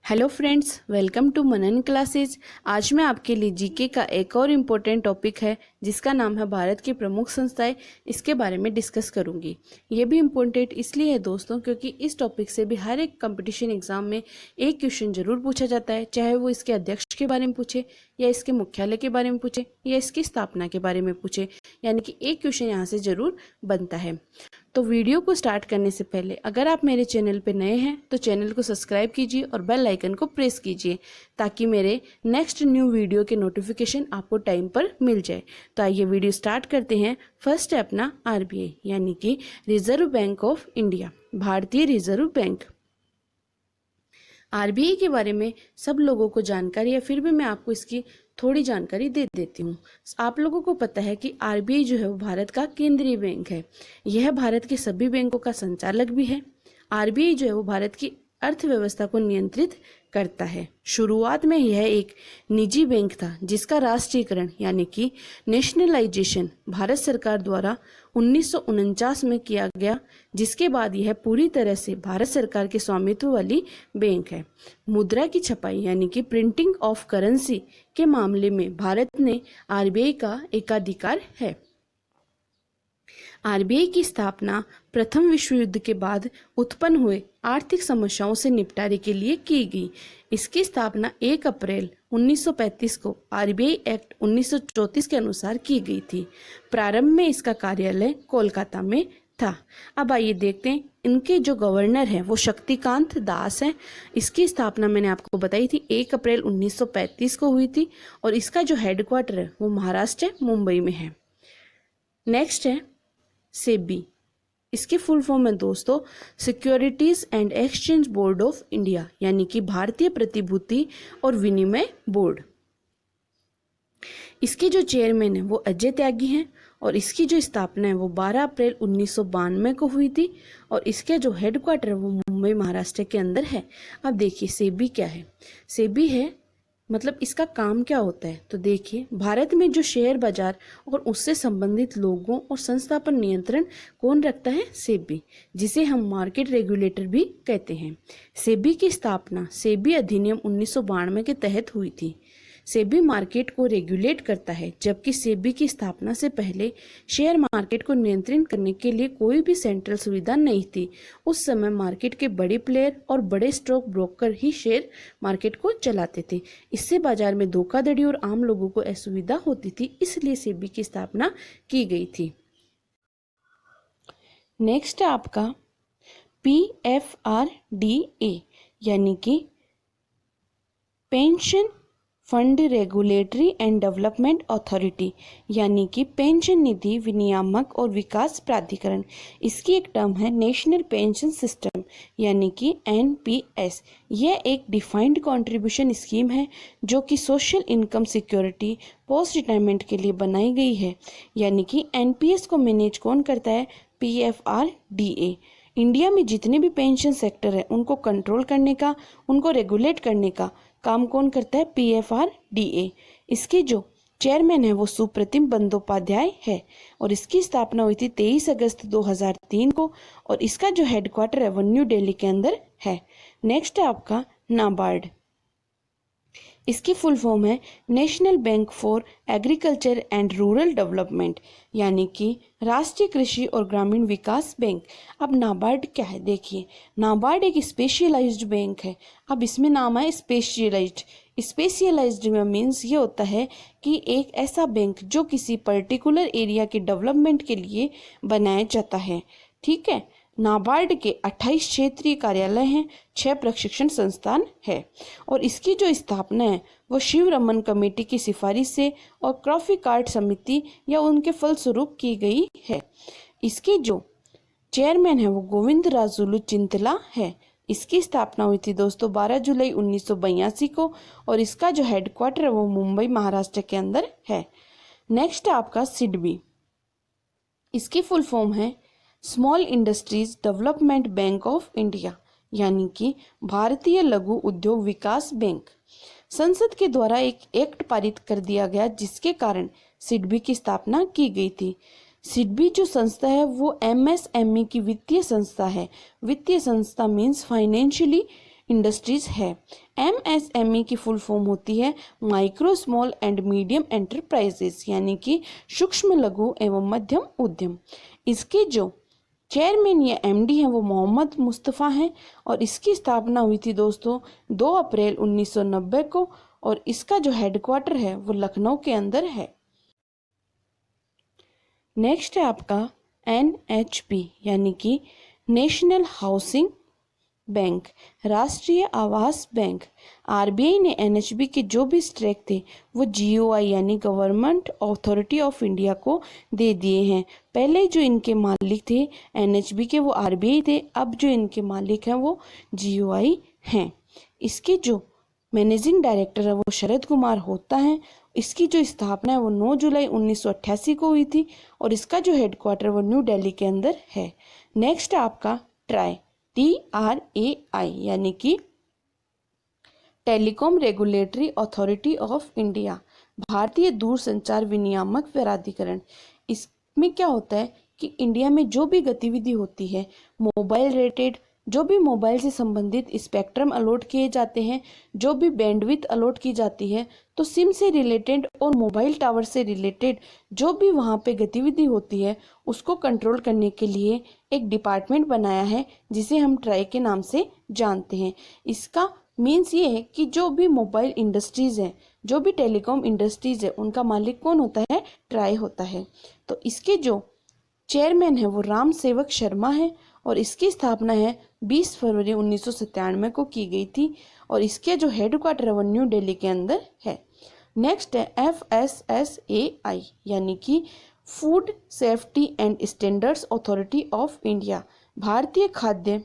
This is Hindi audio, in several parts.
Hello friends, welcome to Manan classes. आज मैं आपके लिए जीके का एक और इम्पोर्टेंट टॉपिक है जिसका नाम है भारत की प्रमुख संस्थाएं। इसके बारे में डिस्कस करूंगी। ये भी इम्पोर्टेंट इसलिए है दोस्तों क्योंकि इस टॉपिक से भी हर एक कंपटीशन एग्जाम में एक क्वेश्चन जरूर पूछा जाता है, चाहे वो इसके अध्यक्ष के बारे में पूछे या इसके मुख्यालय के बारे में पूछे या इसकी स्थापना के बारे में पूछे, यानी कि एक क्वेश्चन यहाँ से जरूर बनता है। तो वीडियो को स्टार्ट करने से पहले अगर आप मेरे चैनल पर नए हैं तो चैनल को सब्सक्राइब कीजिए और बेल आइकन को प्रेस कीजिए ताकि मेरे नेक्स्ट न्यू वीडियो के नोटिफिकेशन आपको टाइम पर मिल जाए। तो आइए वीडियो स्टार्ट करते हैं। फर्स्ट है अपना आरबीआई यानी कि रिजर्व बैंक ऑफ इंडिया, भारतीय रिजर्व बैंक। आरबीआई के बारे में सब लोगों को जानकारी है, फिर भी मैं आपको इसकी थोड़ी जानकारी दे देती हूँ। आप लोगों को पता है कि आरबीआई जो है वो भारत का केंद्रीय बैंक है। यह भारत के सभी बैंकों का संचालक भी है। आरबीआई जो है वो भारत की अर्थव्यवस्था को नियंत्रित करता है। शुरुआत में यह एक निजी बैंक था जिसका राष्ट्रीयकरण यानी कि नेशनलाइजेशन भारत सरकार द्वारा 1949 में किया गया, जिसके बाद यह पूरी तरह से भारत सरकार के स्वामित्व वाली बैंक है। मुद्रा की छपाई यानी कि प्रिंटिंग ऑफ करेंसी के मामले में भारत ने आरबीआई का एकाधिकार है। आरबीआई की स्थापना प्रथम विश्व युद्ध के बाद उत्पन्न हुए आर्थिक समस्याओं से निपटारे के लिए की गई। इसकी स्थापना 1 अप्रैल 1935 को आरबीआई एक्ट 1934 के अनुसार की गई थी। प्रारंभ में इसका कार्यालय कोलकाता में था। अब आइए देखते हैं, इनके जो गवर्नर हैं वो शक्तिकांत दास हैं। इसकी स्थापना मैंने आपको बताई थी 1 अप्रैल 1935 को हुई थी और इसका जो हेडक्वार्टर है वो महाराष्ट्र मुंबई में है। नेक्स्ट है सेबी। इसके फुल फॉर्म है दोस्तों securities and exchange board of India, यानी कि भारतीय प्रतिभूति और विनिमय बोर्ड। इसके जो चेयरमैन है वो अजय त्यागी हैं और इसकी जो स्थापना है वो 12 अप्रैल 1992 को हुई थी और इसका जो हेडक्वार्टर है वो मुंबई महाराष्ट्र के अंदर है। अब देखिए सेबी क्या है। सेबी है मतलब इसका काम क्या होता है, तो देखिए भारत में जो शेयर बाजार और उससे संबंधित लोगों और संस्था पर नियंत्रण कौन रखता है, सेबी, जिसे हम मार्केट रेगुलेटर भी कहते हैं। सेबी की स्थापना सेबी अधिनियम 1992 के तहत हुई थी। सेबी मार्केट को रेगुलेट करता है, जबकि सेबी की स्थापना से पहले शेयर मार्केट को नियंत्रित करने के लिए कोई भी सेंट्रल सुविधा नहीं थी। उस समय मार्केट के बड़े प्लेयर और बड़े स्टॉक ब्रोकर ही शेयर मार्केट को चलाते थे। इससे बाजार में धोखाधड़ी और आम लोगों को असुविधा होती थी, इसलिए सेबी की स्थापना की गई थी। नेक्स्ट है आपका PFRDA यानी कि pension fund regulatory and development authority, यानी कि पेंशन निधि विनियामक और विकास प्राधिकरण। इसकी एक टर्म है नेशनल पेंशन सिस्टम यानी कि NPS। यह एक डिफाइंड कंट्रीब्यूशन स्कीम है जो कि social income security post retirement के लिए बनाई गई है, यानी कि NPS को मैनेज कौन करता है, PFRDA। इंडिया में जितने भी पेंशन सेक्टर है उनको कंट्रोल करने का, उनको रेगुलेट करने का काम कौन करता है, PFRDA। इसके जो चेयरमैन है वो सुप्रतिम बंदोपाध्याय है और इसकी स्थापना हुई थी 23 अगस्त 2003 को और इसका जो हेडक्वार्टर है वो न्यू दिल्ली के अंदर है। नेक्स्ट है आपका नाबार्ड। इसकी फुल फॉर्म है national bank for agriculture and rural development, यानी कि राष्ट्रीय कृषि और ग्रामीण विकास बैंक। अब नाबार्ड क्या है, देखिए नाबार्ड एक स्पेशलाइज्ड बैंक है। अब इसमें नाम है स्पेशलाइज्ड। स्पेशलाइज्ड में मीन्स ये होता है कि एक ऐसा बैंक जो किसी पर्टिकुलर एरिया के डेवलपमेंट के लिए बनाया जाता है। ठीक है। नाबार्ड के 28 क्षेत्रीय कार्यालय हैं, 6 प्रशिक्षण संस्थान है और इसकी जो स्थापना है वो शिव रमन कमेटी की सिफारिश से और क्रॉफी कार्ड समिति या उनके फलस्वरूप की गई है। इसके जो चेयरमैन है वो गोविंद राजुलू चिंतला है। इसकी स्थापना हुई थी दोस्तों 12 जुलाई 1982 को और इसका जो हेडक्वार्टर है वो मुंबई महाराष्ट्र के अंदर है। नेक्स्ट है आपका सिडबी। इसकी फुल फॉर्म है small industries development bank of India, यानी कि भारतीय लघु उद्योग विकास बैंक। संसद के द्वारा एक एक्ट पारित कर दिया गया जिसके कारण सिडबी की स्थापना की गई थी। सिडबी जो संस्था है वो MSME की वित्तीय संस्था है। वित्तीय संस्था मीन्स फाइनेंशियली इंडस्ट्रीज है। MSME की फुल फॉर्म होती है micro small and medium enterprises, यानी कि सूक्ष्म लघु एवं मध्यम उद्यम। इसके जो चेयरमैन या MD हैं वो मोहम्मद मुस्तफ़ा हैं और इसकी स्थापना हुई थी दोस्तों 2 अप्रैल 1990 को और इसका जो हेडक्वार्टर है वो लखनऊ के अंदर है। नेक्स्ट है आपका NHB यानी कि नेशनल हाउसिंग बैंक, राष्ट्रीय आवास बैंक। RBI ने NHB के जो भी स्टैक थे वो GOI यानी गवर्नमेंट अथॉरिटी ऑफ इंडिया को दे दिए हैं। पहले जो इनके मालिक थे NHB के वो RBI थे, अब जो इनके मालिक हैं वो GOI हैं। इसके जो मैनेजिंग डायरेक्टर है वो शरद कुमार होता है। इसकी जो स्थापना है वो 9 जुलाई 1988 को हुई थी और इसका जो हेडक्वार्टर वो न्यू दिल्ली के अंदर है। नेक्स्ट है आपका ट्राई, TRAI यानी कि telecom regulatory authority of India, भारतीय दूरसंचार विनियामक प्राधिकरण। इसमें क्या होता है कि इंडिया में जो भी गतिविधि होती है मोबाइल रिलेटेड, जो भी मोबाइल से संबंधित स्पेक्ट्रम अलॉट किए जाते हैं, जो भी बैंडविड्थ अलॉट की जाती है, तो सिम से रिलेटेड और मोबाइल टावर से रिलेटेड जो भी वहाँ पे गतिविधि होती है उसको कंट्रोल करने के लिए एक डिपार्टमेंट बनाया है जिसे हम ट्राई के नाम से जानते हैं। इसका मीन्स ये है कि जो भी मोबाइल इंडस्ट्रीज है, जो भी टेलीकॉम इंडस्ट्रीज है, उनका मालिक कौन होता है? ट्राई होता है। तो इसके जो चेयरमैन है वो राम सेवक शर्मा है और इसकी स्थापना है 20 फरवरी 1997 को की गई थी और इसके जो हेडक्वार्टर है वो न्यू दिल्ली के अंदर है। नेक्स्ट है FSSAI यानी कि food safety and standards authority of India, भारतीय खाद्य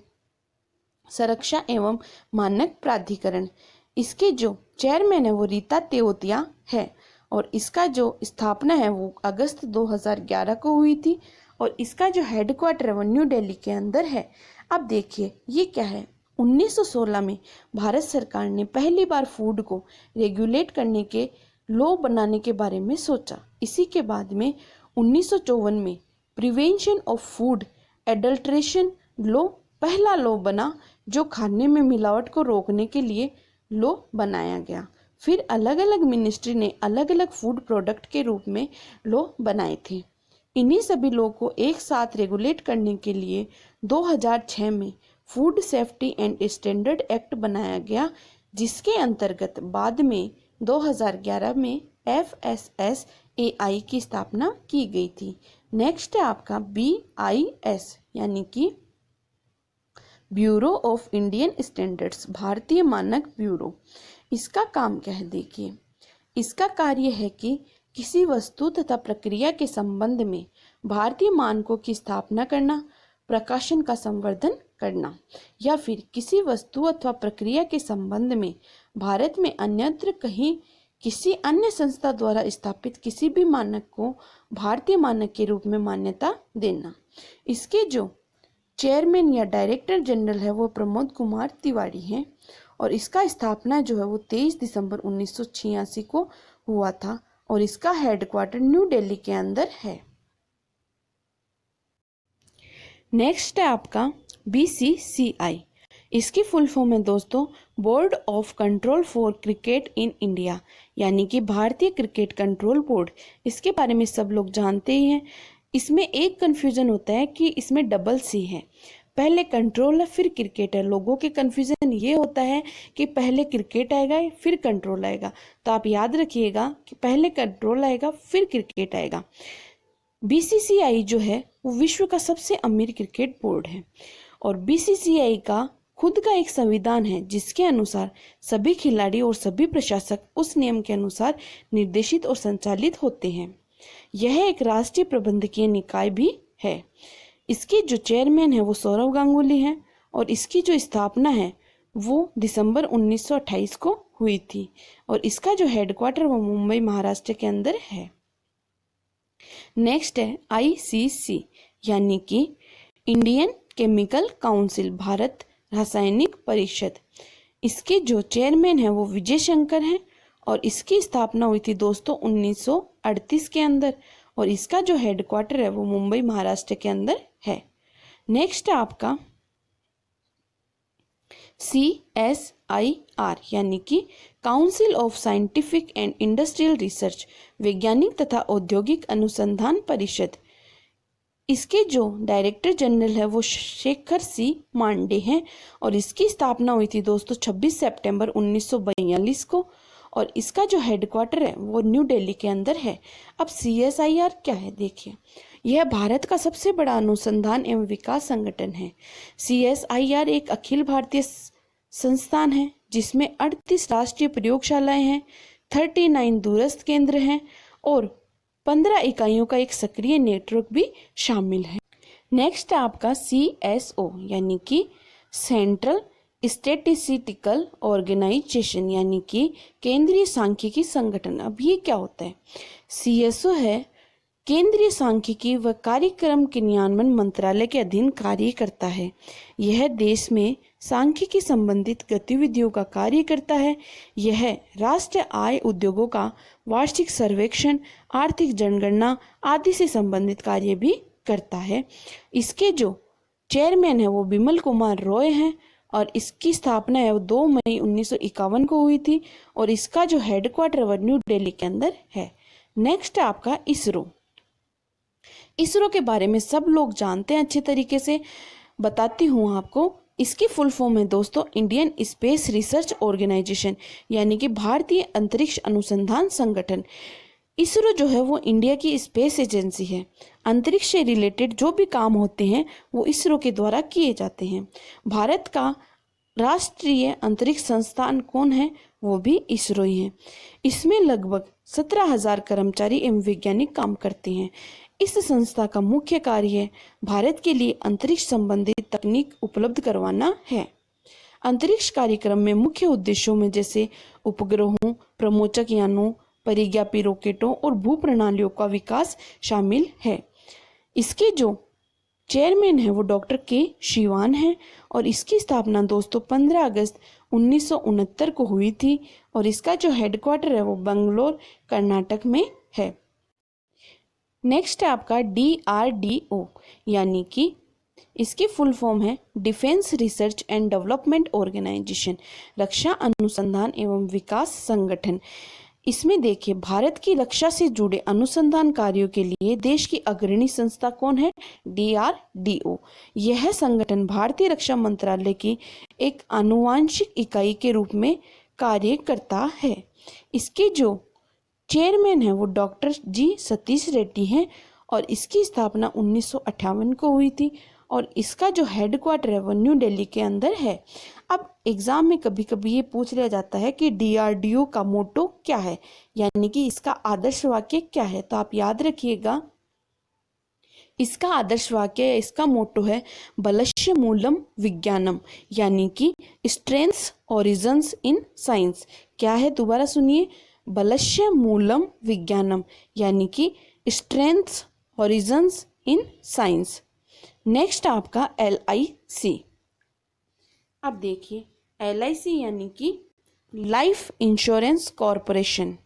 सुरक्षा एवं मानक प्राधिकरण। इसके जो चेयरमैन है वो रीता तेवतिया है और इसका जो स्थापना है वो अगस्त 2011 को हुई थी और इसका जो हेडक्वार्टर है वो न्यू दिल्ली के अंदर है। अब देखिए ये क्या है, 1916 में भारत सरकार ने पहली बार फूड को रेगुलेट करने के लॉ बनाने के बारे में सोचा। इसी के बाद में 1954 में prevention of food adulteration law पहला लॉ बना जो खाने में मिलावट को रोकने के लिए लॉ बनाया गया। फिर अलग अलग मिनिस्ट्री ने अलग अलग फूड प्रोडक्ट के रूप में लॉ बनाए थे। इन्हीं सभी लॉ को एक साथ रेगुलेट करने के लिए 2006 में food safety and standard act बनाया गया, जिसके अंतर्गत बाद में 2011 में FSSAI की स्थापना की गई थी। नेक्स्ट है आपका BIS यानी कि ब्यूरो ऑफ इंडियन स्टैंडर्ड्स, भारतीय मानक ब्यूरो। इसका काम क्या है? देखिए, इसका कार्य है कि किसी वस्तु तथा प्रक्रिया के संबंध में भारतीय मानकों की स्थापना करना, प्रकाशन का संवर्धन करना या फिर किसी वस्तु अथवा प्रक्रिया के संबंध में भारत में अन्यत्र कहीं किसी अन्य संस्था द्वारा स्थापित किसी भी मानक को भारतीय मानक के रूप में मान्यता देना। इसके जो चेयरमैन या डायरेक्टर जनरल है वो प्रमोद कुमार तिवारी हैं और इसका स्थापना जो है वो 23 दिसंबर 1986 को हुआ था और इसका हेडक्वार्टर न्यू दिल्ली के अंदर है। नेक्स्ट है आपका BCCI। इसकी फुल फॉर्म है दोस्तों board of control for cricket in India, यानी कि भारतीय क्रिकेट कंट्रोल बोर्ड। इसके बारे में सब लोग जानते ही हैं। इसमें एक कंफ्यूजन होता है कि इसमें डबल C है, पहले कंट्रोल है फिर क्रिकेट है। लोगों के कंफ्यूजन ये होता है कि पहले क्रिकेट आएगा फिर कंट्रोल आएगा, तो आप याद रखिएगा कि पहले कंट्रोल आएगा फिर क्रिकेट आएगा। BCCI जो है वो विश्व का सबसे अमीर क्रिकेट बोर्ड है और BCCI का खुद का एक संविधान है जिसके अनुसार सभी खिलाड़ी और सभी प्रशासक उस नियम के अनुसार निर्देशित और संचालित होते हैं। यह एक राष्ट्रीय प्रबंधकीय निकाय भी है। इसके जो चेयरमैन है वो सौरव गांगुली हैं और इसकी जो स्थापना है वो दिसंबर 1928 को हुई थी और इसका जो हेडक्वार्टर वो मुंबई महाराष्ट्र के अंदर है। नेक्स्ट है ICC यानी कि इंडियन केमिकल काउंसिल, भारत रासायनिक परिषद। इसके जो चेयरमैन है वो विजय शंकर हैं और इसकी स्थापना हुई थी दोस्तों 1938 के अंदर और इसका जो हेडक्वार्टर है वो मुंबई महाराष्ट्र के अंदर है। नेक्स्ट है आपका CSIR यानी कि council of scientific and industrial research, वैज्ञानिक तथा औद्योगिक अनुसंधान परिषद। इसके जो डायरेक्टर जनरल है वो शेखर सी मांडे हैं और इसकी स्थापना हुई थी दोस्तों 26 सितंबर 1942 को और इसका जो हेडक्वार्टर है वो न्यू दिल्ली के अंदर है। अब CSIR क्या है देखिए, यह भारत का सबसे बड़ा अनुसंधान एवं विकास संगठन है। CSIR एक अखिल भारतीय संस्थान है जिसमें 38 राष्ट्रीय प्रयोगशालाएं हैं, 39 दूरस्थ केंद्र हैं और 15 इकाइयों का एक सक्रिय नेटवर्क भी शामिल है। नेक्स्ट है आपका CSO यानी कि सेंट्रल स्टैटिस्टिकल ऑर्गेनाइजेशन यानी कि केंद्रीय सांख्यिकी संगठन। अब ये क्या होता है? CSO है केंद्रीय सांख्यिकी व कार्यक्रम क्रियान्वयन मंत्रालय के अधीन कार्य करता है। यह देश में सांख्यिकी संबंधित गतिविधियों का कार्य करता है। यह राष्ट्रीय आय, उद्योगों का वार्षिक सर्वेक्षण, आर्थिक जनगणना आदि से संबंधित कार्य भी करता है। इसके जो चेयरमैन है वो बिमल कुमार रॉय हैं और इसकी स्थापना है वो 2 मई 1951 को हुई थी और इसका जो हेडक्वार्टर है न्यू दिल्ली के अंदर है। नेक्स्ट है आपका इसरो। इसरो के बारे में सब लोग जानते हैं अच्छे तरीके से, बताती हूँ आपको। इसकी फुल फॉर्म है दोस्तों इंडियन स्पेस रिसर्च ऑर्गेनाइजेशन यानी कि भारतीय अंतरिक्ष अनुसंधान संगठन। इसरो जो है वो इंडिया की स्पेस एजेंसी है। अंतरिक्ष से रिलेटेड जो भी काम होते हैं वो इसरो के द्वारा किए जाते हैं। भारत का राष्ट्रीय अंतरिक्ष संस्थान कौन है? वो भी इसरो ही है। इसमें लगभग 17,000 कर्मचारी एवं वैज्ञानिक काम करते हैं। इस संस्था का मुख्य कार्य भारत के लिए अंतरिक्ष संबंधित तकनीक उपलब्ध करवाना है। अंतरिक्ष कार्यक्रम में मुख्य उद्देश्यों में जैसे उपग्रहों, प्रमोचक यानों, परिज्ञापी रॉकेटों और भू प्रणालियों का विकास शामिल है। इसके जो चेयरमैन है वो डॉक्टर के शिवान हैं और इसकी स्थापना दोस्तों 15 अगस्त 1969 को हुई थी और इसका जो हेडक्वार्टर है वो बंगलोर कर्नाटक में है। नेक्स्ट है आपका DRDO यानी कि इसकी फुल फॉर्म है defence research and development organisation, रक्षा अनुसंधान एवं विकास संगठन। इसमें देखिए भारत की रक्षा से जुड़े अनुसंधान कार्यों के लिए देश की अग्रणी संस्था कौन है? DRDO। यह संगठन भारतीय रक्षा मंत्रालय की एक आनुवांशिक इकाई के रूप में कार्य करता है। इसके जो चेयरमैन है वो डॉक्टर G सतीश रेड्डी हैं और इसकी स्थापना 1958 को हुई थी और इसका जो हेडक्वार्टर है वो न्यू दिल्ली के अंदर है। अब एग्जाम में कभी कभी ये पूछ लिया जाता है कि DRDO का मोटो क्या है, यानी कि इसका आदर्श वाक्य क्या है, तो आप याद रखिएगा इसका आदर्श वाक्य, इसका मोटो है बलस्य मूलम विज्ञानम, यानी कि स्ट्रेंथ्स ओरिजिन्स इन साइंस। क्या है? दोबारा सुनिए, बलस्य मूलम विज्ञानम यानी कि strengths origins in science. Next आपका LIC। अब देखिए LIC यानी कि लाइफ इंश्योरेंस कॉरपोरेशन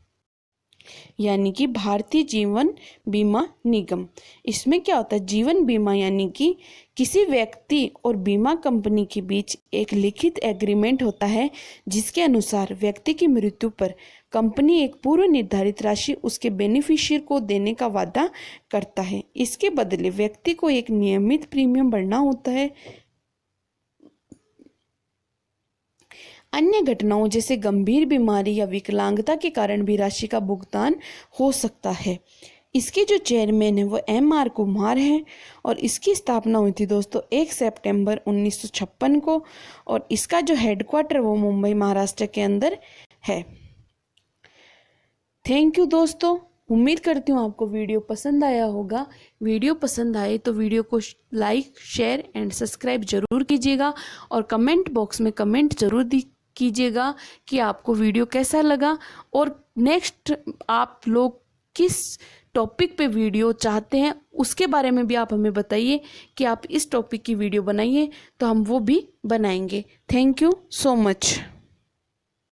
यानी कि भारतीय जीवन बीमा निगम। इसमें क्या होता है? जीवन बीमा यानी कि किसी व्यक्ति और बीमा कंपनी के बीच एक लिखित एग्रीमेंट होता है जिसके अनुसार व्यक्ति की मृत्यु पर कंपनी एक पूर्व निर्धारित राशि उसके बेनिफिशियर को देने का वादा करता है। इसके बदले व्यक्ति को एक नियमित प्रीमियम भरना होता है। अन्य घटनाओं जैसे गंभीर बीमारी या विकलांगता के कारण भी राशि का भुगतान हो सकता है। इसके जो चेयरमैन है वो MR कुमार हैं और इसकी स्थापना हुई थी दोस्तों 1 सितंबर 1956 को और इसका जो हेडक्वार्टर वो मुंबई महाराष्ट्र के अंदर है। थैंक यू दोस्तों, उम्मीद करती हूँ आपको वीडियो पसंद आया होगा। वीडियो पसंद आए तो वीडियो को लाइक, शेयर एंड सब्सक्राइब जरूर कीजिएगा और कमेंट बॉक्स में कमेंट जरूर कीजिएगा कि आपको वीडियो कैसा लगा और नेक्स्ट आप लोग किस टॉपिक पे वीडियो चाहते हैं उसके बारे में भी आप हमें बताइए कि आप इस टॉपिक की वीडियो बनाइए तो हम वो भी बनाएंगे। Thank you so much.